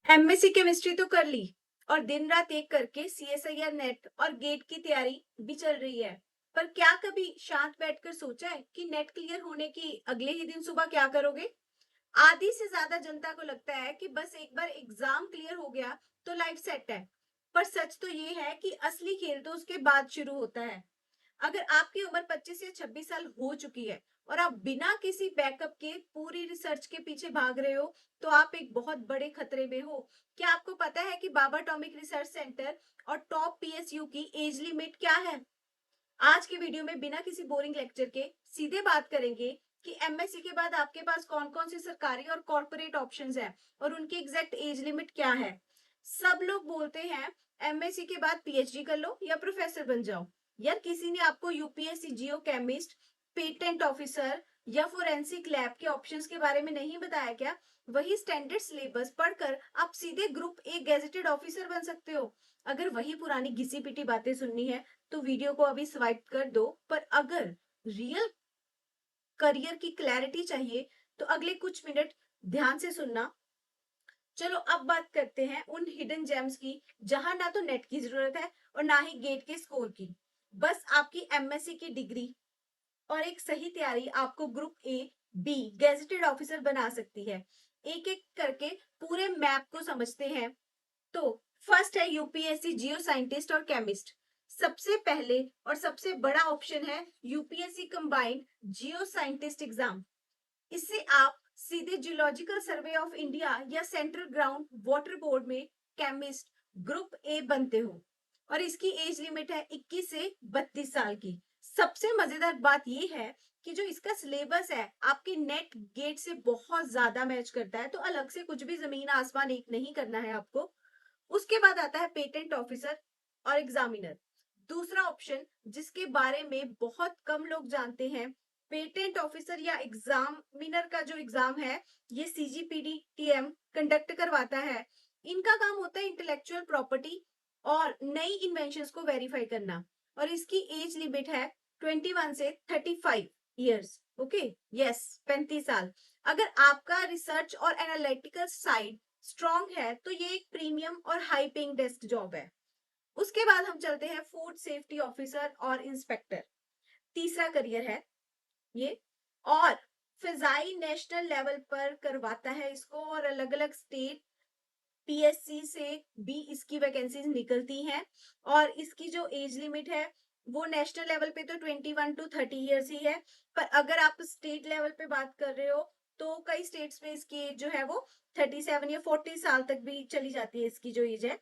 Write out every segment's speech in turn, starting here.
MSc chemistry तो कर ली और दिन रात एक करके सीएसआईआर नेट और गेट की तैयारी भी चल रही है। पर क्या कभी शांत बैठकर सोचा है कि नेट क्लियर होने की अगले ही दिन सुबह क्या करोगे? आधी से ज्यादा जनता को लगता है कि बस एक बार एग्जाम क्लियर हो गया तो लाइफ सेट है। पर सच तो ये है कि असली खेल तो उसके बाद शुरू होता है। अगर आपकी उम्र 25 या 26 साल हो चुकी है और आप बिना किसी बैकअप के पूरी रिसर्च के पीछे भाग रहे हो, तो आप एक बहुत बड़े खतरे में हो। क्या आपको पता है कि बाबा एटॉमिक रिसर्च सेंटर और टॉप पीएसयू की एज लिमिट क्या है? आज के वीडियो में बिना किसी बोरिंग लेक्चर के सीधे बात करेंगे कि एमएससी के बाद आपके पास कौन कौन से सरकारी और कॉर्पोरेट ऑप्शंस हैं और उनकी एग्जैक्ट एज लिमिट क्या है। सब लोग बोलते हैं एमएससी के बाद पीएचडी कर लो या प्रोफेसर बन जाओ। यार किसी ने आपको यूपीएससी जियो केमिस्ट, पेटेंट ऑफिसर या फोरेंसिक लैब के ऑप्शंस के बारे में नहीं बताया क्या? वही स्टैंडर्ड सिलेबस पढ़कर आप सीधे ग्रुप ए गेजेटेड ऑफिसर बन सकते हो। अगर वही पुरानी घिसी पिटी बातें सुननी है तो वीडियो को अभी स्वाइप कर दो। पर अगर रियल करियर की क्लैरिटी चाहिए तो अगले कुछ मिनट ध्यान से सुनना। चलो अब बात करते हैं उन हिडन जेम्स की जहां ना तो नेट की जरूरत है और ना ही गेट के स्कोर की। बस आपकी एमएससी की डिग्री और एक सही तैयारी आपको group A B gazetted officer बना सकती है। एक एक करके पूरे मैप को समझते हैं। तो फर्स्ट है यूपीएससी जियो साइंटिस्ट और केमिस्ट। सबसे पहले और सबसे बड़ा ऑप्शन है यूपीएससी कंबाइंड जियो साइंटिस्ट एग्जाम। इससे आप सीधे जियोलॉजिकल सर्वे ऑफ इंडिया या सेंट्रल ग्राउंड वाटर बोर्ड में केमिस्ट ग्रुप ए बनते हो और इसकी एज लिमिट है 21 से 32 साल की। सबसे मजेदार बात यह है कि जो इसका सिलेबस है आपके नेट गेट से बहुत ज्यादा मैच करता है, तो अलग से कुछ भी जमीन आसमान एक नहीं करना है आपको। उसके बाद आता है पेटेंट ऑफिसर और एग्जामिनर, दूसरा ऑप्शन जिसके बारे में बहुत कम लोग जानते हैं। पेटेंट ऑफिसर या एग्जामिनर का जो एग्जाम है ये सीजीपीडी टीएम कंडक्ट करवाता है। इनका काम होता है इंटेलेक्चुअल प्रॉपर्टी और नई इन्वेंशंस को वेरीफाई करना और इसकी एज लिमिट है 21 से 35 ईयर्स। ओके, यस, 35 साल। अगर आपका रिसर्च और एनालिटिकल साइड स्ट्रॉन्ग है तो ये एक प्रीमियम और हाई पेइंग डेस्क जॉब है। उसके बाद हम चलते हैं फूड सेफ्टी ऑफिसर और इंस्पेक्टर। तीसरा करियर है ये और फिजाई नेशनल लेवल पर करवाता है इसको और अलग अलग स्टेट पीएससी से भी इसकी वैकेंसीज निकलती हैं। और इसकी जो एज लिमिट है वो नेशनल लेवल पे तो 21 टू 30 ईयर्स ही है। पर अगर आप स्टेट लेवल पे बात कर रहे हो तो कई स्टेट्स में इसकी एज जो है वो 37 या 40 साल तक भी चली जाती है इसकी जो एज है।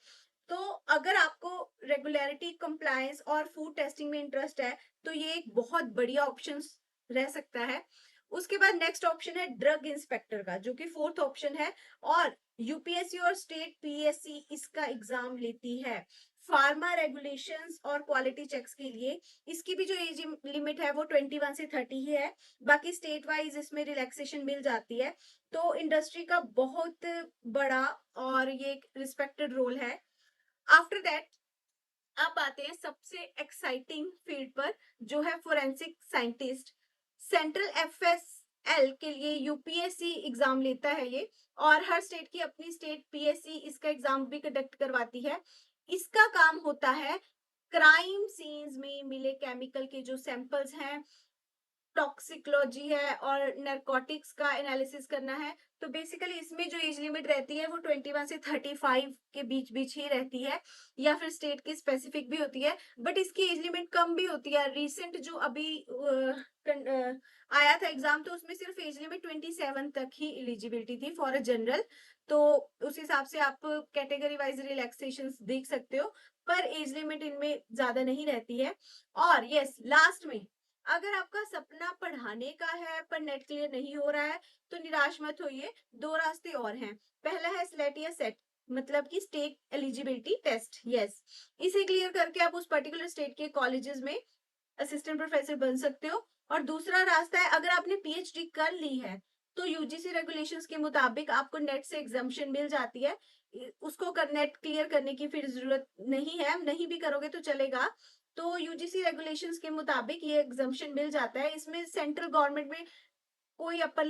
तो अगर आपको रेगुलरिटी, कंप्लायंस और फूड टेस्टिंग में इंटरेस्ट है तो ये एक बहुत बढ़िया ऑप्शन रह सकता है। उसके बाद नेक्स्ट ऑप्शन है ड्रग इंस्पेक्टर का, जो कि फोर्थ ऑप्शन है और यूपीएससी और स्टेट पीएससी इसका एग्जाम लेती है। फार्मा रेगुलेशंस और क्वालिटी चेक्स के लिए इसकी भी जो एज लिमिट है वो 21 से 30 ही है। बाकी स्टेट वाइज इसमें रिलैक्सेशन मिल जाती है। तो इंडस्ट्री का बहुत बड़ा और ये एक रिस्पेक्टेड रोल है। आफ्टर दैट अब आते हैं सबसे एक्साइटिंग फील्ड पर, जो है फोरेंसिक साइंटिस्ट। सेंट्रल एफएसएल के लिए यूपीएससी एग्जाम लेता है ये और हर स्टेट की अपनी स्टेट पीएससी इसका एग्जाम भी कंडक्ट करवाती है। इसका काम होता है क्राइम सीन्स में मिले केमिकल के जो सैंपल्स हैं, टॉक्सिकोलॉजी है और नरकोटिक्स का एनालिसिस करना है। तो बेसिकली इसमें जो एज लिमिट रहती है वो 21 से 35 के बीच बीच ही रहती है या फिर स्टेट की स्पेसिफिक भी होती है। बट इसकी एज लिमिट कम भी होती है। रिसेंट जो अभी आया था एग्जाम तो उसमें सिर्फ एज लिमिट 27 तक ही एलिजिबिलिटी थी फॉर अ जनरल। तो उस हिसाब से आप कैटेगरी वाइज रिलैक्सेशन देख सकते हो, पर एज लिमिट इनमें ज्यादा नहीं रहती है। और यस, लास्ट में अगर आपका सपना पढ़ाने का है पर नेट क्लियर नहीं हो रहा है तो निराश मत होइए। दो रास्ते और हैं। पहला है स्लेट या सेट, मतलब कि स्टेट एलिजिबिलिटी टेस्ट। यस, इसे क्लियर करके आप उस पर्टिकुलर स्टेट के कॉलेजेस में असिस्टेंट प्रोफेसर बन सकते हो। और दूसरा रास्ता है अगर आपने पीएचडी कर ली है तो यूजीसी रेगुलेशंस के मुताबिक आपको नेट से एग्जाम्पशन मिल जाती है। उसको नेट क्लियर करने की फिर जरूरत नहीं है, नहीं भी करोगे तो चलेगा। तो यूजीसी रेगुलेशंस के मुताबिक ये एग्जाम्पशन मिल जाता है। इसमें सेंट्रल गवर्नमेंट में कोई अपर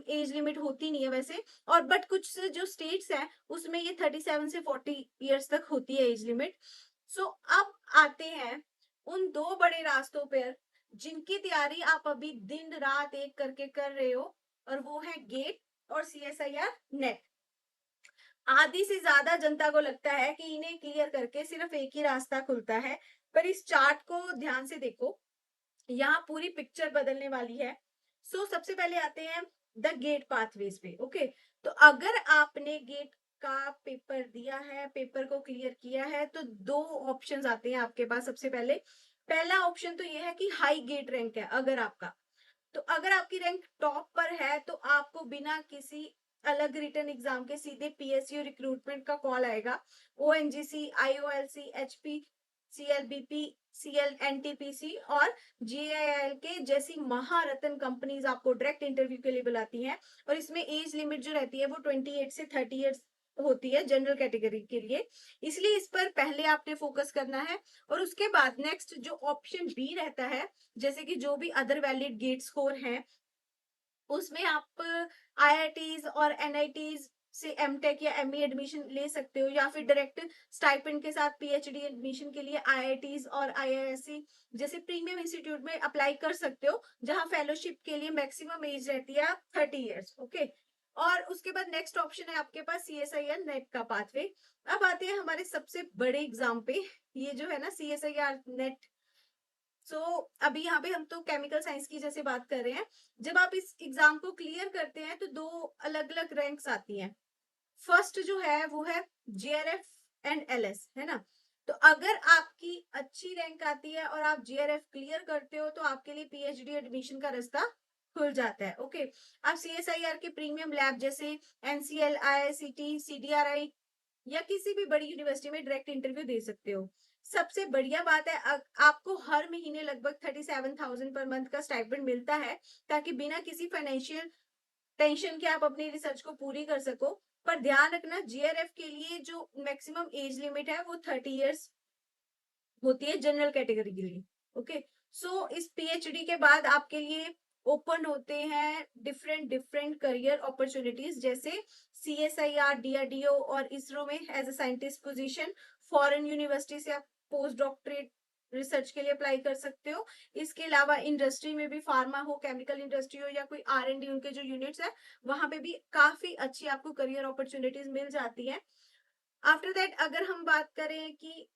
एज लिमिट होती नहीं है वैसे, और बट कुछ जो स्टेट्स हैं उसमें ये 37 से 40 इयर्स तक होती है एज लिमिट। सो अब आते हैं उन दो बड़े रास्तों पर जिनकी तैयारी आप अभी दिन रात एक करके कर रहे हो, और वो है गेट और सीएसआईआर नेट। आधी से ज्यादा जनता को लगता है कि इन्हें क्लियर करके सिर्फ एक ही रास्ता खुलता है, पर इस चार्ट को ध्यान से देखो, यहाँ पूरी पिक्चर बदलने वाली है। सबसे पहले आते हैं द गेट पाथवेज पे। ओके, तो अगर आपने गेट का पेपर दिया है, पेपर को क्लियर किया है, तो दो ऑप्शंस आते हैं आपके पास। सबसे पहले पहला ऑप्शन तो ये है कि हाई गेट रैंक है अगर आपका, तो अगर आपकी रैंक टॉप पर है तो आपको बिना किसी अलग रिटर्न एग्जाम के सीधे पीएसयू रिक्रूटमेंट का कॉल आएगा। ओएनजीसी, आईओएलसी, एचपी, सीएलबीपी, सीएल, एनटीपीसी और जीआईएल के जैसी महारत्न कंपनीज आपको डायरेक्ट इंटरव्यू के लिए बुलाती हैं, और इसमें एज लिमिट जो रहती है वो 28 से 30 इयर्स होती है जनरल कैटेगरी के लिए। इसलिए इस पर पहले आपने फोकस करना है। और उसके बाद नेक्स्ट जो ऑप्शन बी रहता है, जैसे कि जो भी अदर वैलिड गेट स्कोर हैं, उसमें आप आईआईटीज और एनआईटीज से एमटेक या एमई एडमिशन ले सकते हो, या फिर डायरेक्ट स्टाइपेंड के साथ पीएचडी एडमिशन के लिए आईआईटीज और आईआईएससी जैसे प्रीमियम इंस्टीट्यूट में अप्लाई कर सकते हो, जहां फेलोशिप के लिए मैक्सिमम एज रहती है 30 इयर्स। ओके, और उसके बाद नेक्स्ट ऑप्शन है आपके पास सीएसआईआर नेट का पाथवे। अब आते हैं हमारे सबसे बड़े एग्जाम पे, ये जो है ना सीएसआईआर नेट। अभी यहाँ पे हम तो केमिकल साइंस की जैसे बात कर रहे हैं। जब आप इस एग्जाम को क्लियर करते हैं तो दो अलग अलग रैंक्स आती हैं। फर्स्ट जो है वो है जेआरएफ एंड एलएस, है ना। तो अगर आपकी अच्छी रैंक आती है और आप जेआरएफ क्लियर करते हो तो आपके लिए पीएचडी एडमिशन का रास्ता खुल जाता है। ओके, आप सीएसआईआर के प्रीमियम लैब जैसे एनसीएल, आईआईसीटी, सीडीआरआई या किसी भी बड़ी यूनिवर्सिटी में डायरेक्ट इंटरव्यू दे सकते हो। सबसे बढ़िया बात है आपको हर महीने लगभग 37,000 पर मंथ का स्टाइपेंड मिलता है, ताकि बिना किसी फाइनेंशियल टेंशन के आप अपनी रिसर्च को पूरी कर सको। पर ध्यान रखना, जीआरएफ के लिए जो मैक्सिमम एज लिमिट है वो 30 इयर्स होती है जनरल कैटेगरी के लिए। ओके, इस पीएचडी के बाद आपके लिए ओपन होते हैं डिफरेंट डिफरेंट करियर अपॉर्चुनिटीज, जैसे सीएसआईआर, डीआरडीओ और इसरो में as a scientist position. Foreign university से आप पोस्ट डॉक्टरेट रिसर्च के लिए अप्लाई कर सकते हो। इसके अलावा इंडस्ट्री में भी, फार्मा हो, केमिकल इंडस्ट्री हो, या कोई R&D उनके जो यूनिट्स है वहां पे भी काफी अच्छी आपको करियर अपॉर्चुनिटीज मिल जाती है। आफ्टर दैट अगर हम बात करें कि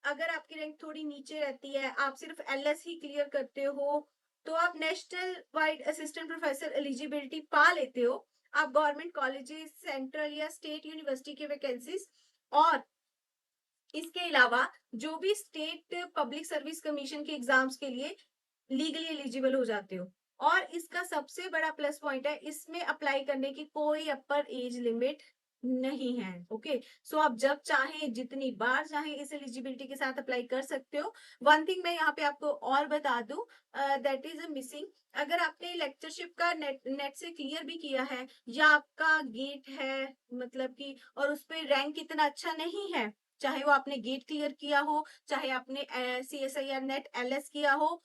अगर आपकी रैंक थोड़ी नीचे रहती है, आप सिर्फ एलएस ही क्लियर करते हो, तो आप national wide assistant professor eligibility पा लेते हो। आप गवर्नमेंट कॉलेजेस, सेंट्रल या स्टेट यूनिवर्सिटी के वैकेंसीज, और इसके अलावा जो भी स्टेट पब्लिक सर्विस कमीशन के एग्जाम्स के लिए लीगली एलिजिबल हो जाते हो। और इसका सबसे बड़ा प्लस पॉइंट है, इसमें अप्लाई करने की कोई अपर एज लिमिट नहीं है। ओके, आप जब चाहें, जितनी बार चाहें इस एलिजिबिलिटी के साथ अप्लाई कर सकते हो। वन थिंग मैं यहाँ पे आपको और बता दूं, दैट इज अ मिसिंग। अगर आपने लेक्चरशिप का नेट से क्लियर भी किया है, या आपका गेट है मतलब कि, और उस पर रैंक इतना अच्छा नहीं है, चाहे वो आपने गेट क्लियर किया हो, चाहे आपने सीएसआईआर नेट एलएस किया हो,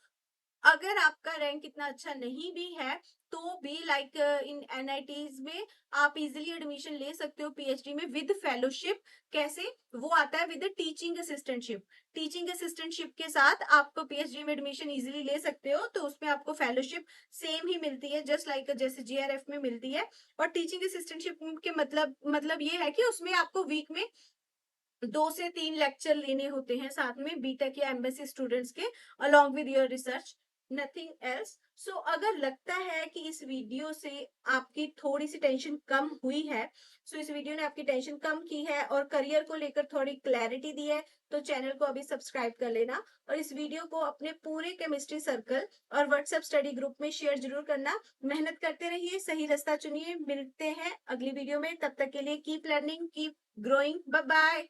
अगर आपका रैंक इतना अच्छा नहीं भी है, तो भी लाइक इन एनआईटीज में आप इजीली एडमिशन ले सकते हो पीएचडी में विद फेलोशिप। कैसे? वो आता है with teaching assistantship. Teaching assistantship के साथ आप पीएचडी में एडमिशन इजीली ले सकते हो, तो उसमें आपको फेलोशिप सेम ही मिलती है, जस्ट लाइक जैसे जीआरएफ में मिलती है। और टीचिंग असिस्टेंटशिप के मतलब ये है कि उसमें आपको वीक में 2 से 3 लेक्चर लेने होते हैं साथ में बीटेक या एमएससी स्टूडेंट्स के, along with your research, nothing else. अगर लगता है कि इस वीडियो से आपकी थोड़ी सी टेंशन कम हुई है, इस वीडियो ने आपकी टेंशन कम की है और करियर को लेकर थोड़ी क्लैरिटी दी है, तो चैनल को अभी सब्सक्राइब कर लेना, और इस वीडियो को अपने पूरे केमिस्ट्री सर्कल और व्हाट्सएप स्टडी ग्रुप में शेयर जरूर करना। मेहनत करते रहिए, सही रास्ता चुनिए। मिलते हैं अगली वीडियो में, तब तक के लिए keep learning, keep growing, bye bye.